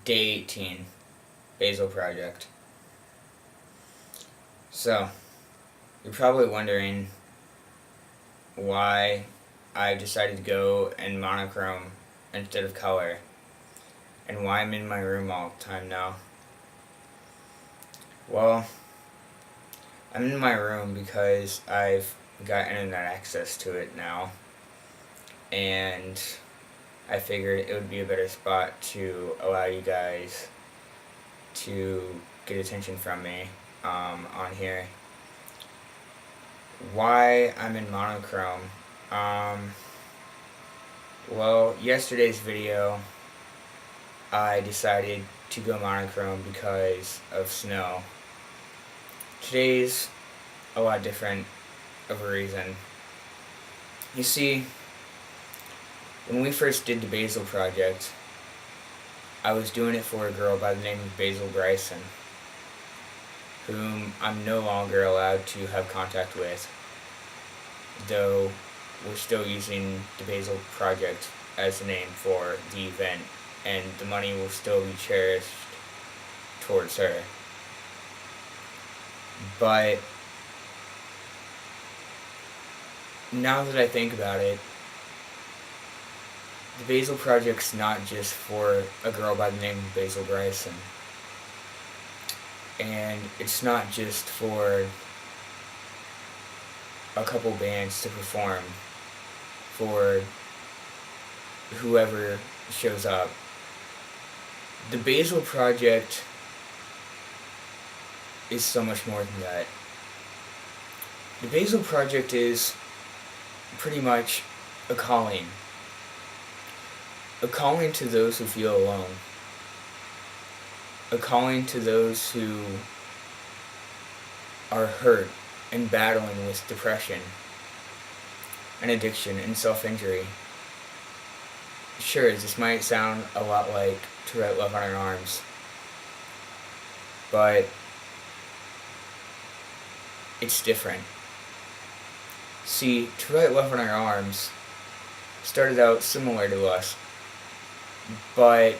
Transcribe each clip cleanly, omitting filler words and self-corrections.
Day 18, Basil Project. So, you're probably wondering why I decided to go in monochrome instead of color, and why I'm in my room all the time now. Well, I'm in my room because I've got internet access to it now, and I figured it would be a better spot to allow you guys to get attention from me on here. Why I'm in monochrome? Well, yesterday's video, I decided to go monochrome because of snow. Today's a lot different of a reason. You see, when we first did the Basil Project, I was doing it for a girl by the name of Basil Bryson, whom I'm no longer allowed to have contact with, though we're still using the Basil Project as the name for the event, and the money will still be cherished towards her. But now that I think about it, the Basil Project's not just for a girl by the name of Basil Bryson. And it's not just for a couple bands to perform for whoever shows up. The Basil Project is so much more than that. The Basil Project is pretty much a calling. A calling to those who feel alone. A calling to those who are hurt and battling with depression and addiction and self-injury. Sure, this might sound a lot like To Write Love on Our Arms, but it's different. See, To Write Love on Our Arms started out similar to us, but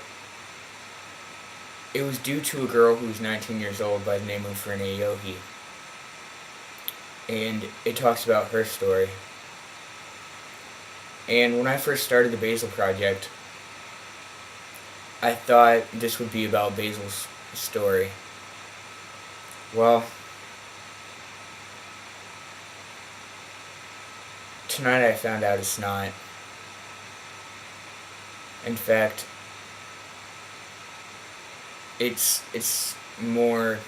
it was due to a girl who was 19 years old by the name of Renee Yohe. And it talks about her story. And when I first started the Basil Project, I thought this would be about Basil's story. Well, tonight I found out it's not. In fact, it's more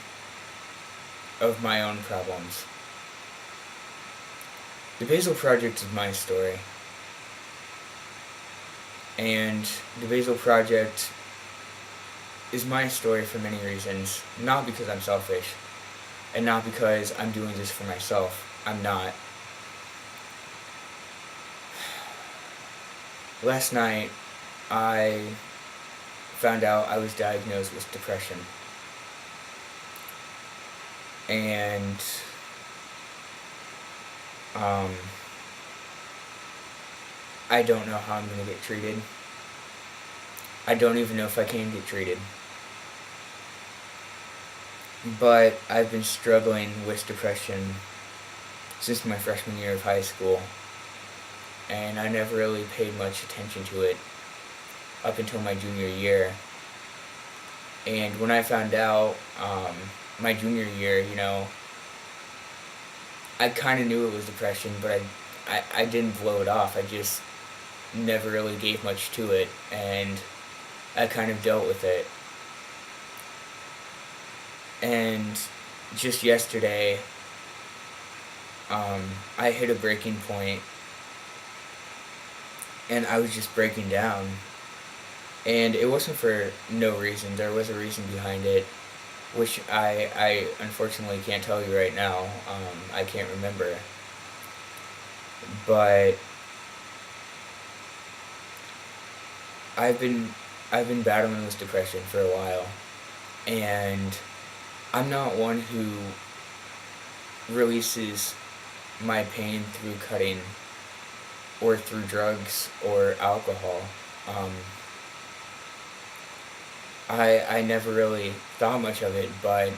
of my own problems. The Basil Project is my story. And the Basil Project is my story for many reasons. Not because I'm selfish, and not because I'm doing this for myself. I'm not. Last night, I found out I was diagnosed with depression. And I don't know how I'm going to get treated. I don't even know if I can get treated. But I've been struggling with depression since my freshman year of high school, and I never really paid much attention to it up until my junior year. And when I found out my junior year, I kind of knew it was depression, but I didn't blow it off. I just never really gave much to it, and I kind of dealt with it. And just yesterday, I hit a breaking point, and I was just breaking down. And it wasn't for no reason. There was a reason behind it, which I unfortunately can't tell you right now. I can't remember. But I've been battling this depression for a while, and I'm not one who releases my pain through cutting or through drugs or alcohol. I never really thought much of it, but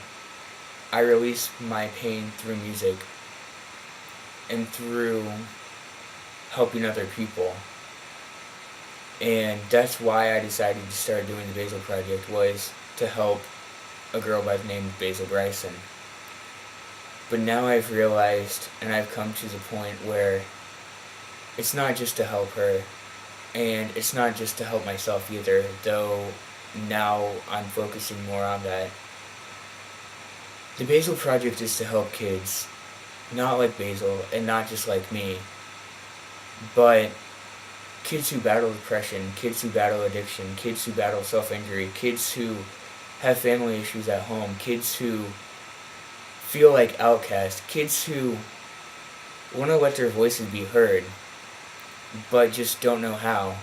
I release my pain through music and through helping other people. And that's why I decided to start doing the Basil Project, was to help a girl by the name of Basil Bryson. But now I've realized, and I've come to the point where it's not just to help her, and it's not just to help myself either, though now I'm focusing more on that. The Basil Project is to help kids, not like Basil, and not just like me, but kids who battle depression, kids who battle addiction, kids who battle self-injury, kids who have family issues at home, kids who feel like outcasts, kids who want to let their voices be heard, but just don't know how.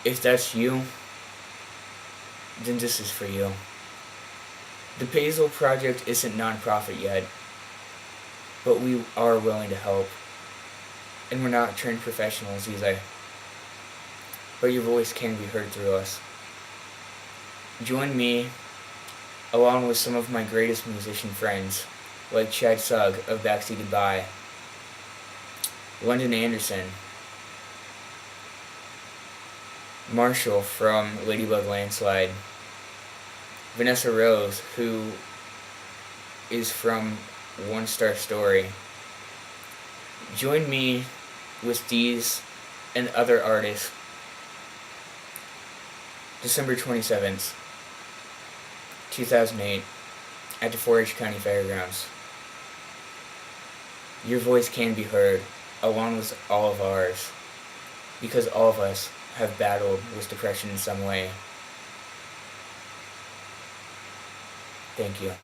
If that's you, then this is for you. The Basil Project isn't non-profit yet, but we are willing to help. And we're not trained professionals either, but your voice can be heard through us. Join me, along with some of my greatest musician friends, like Chad Sugg of Backseat Goodbye, London Anderson, Marshall from Ladybug Landslide, Vanessa Rose, who is from One Star Story. Join me with these and other artists December 27th, 2008, at the 4-H County Fairgrounds. Your voice can be heard, along with all of ours, because all of us have battled with depression in some way. Thank you.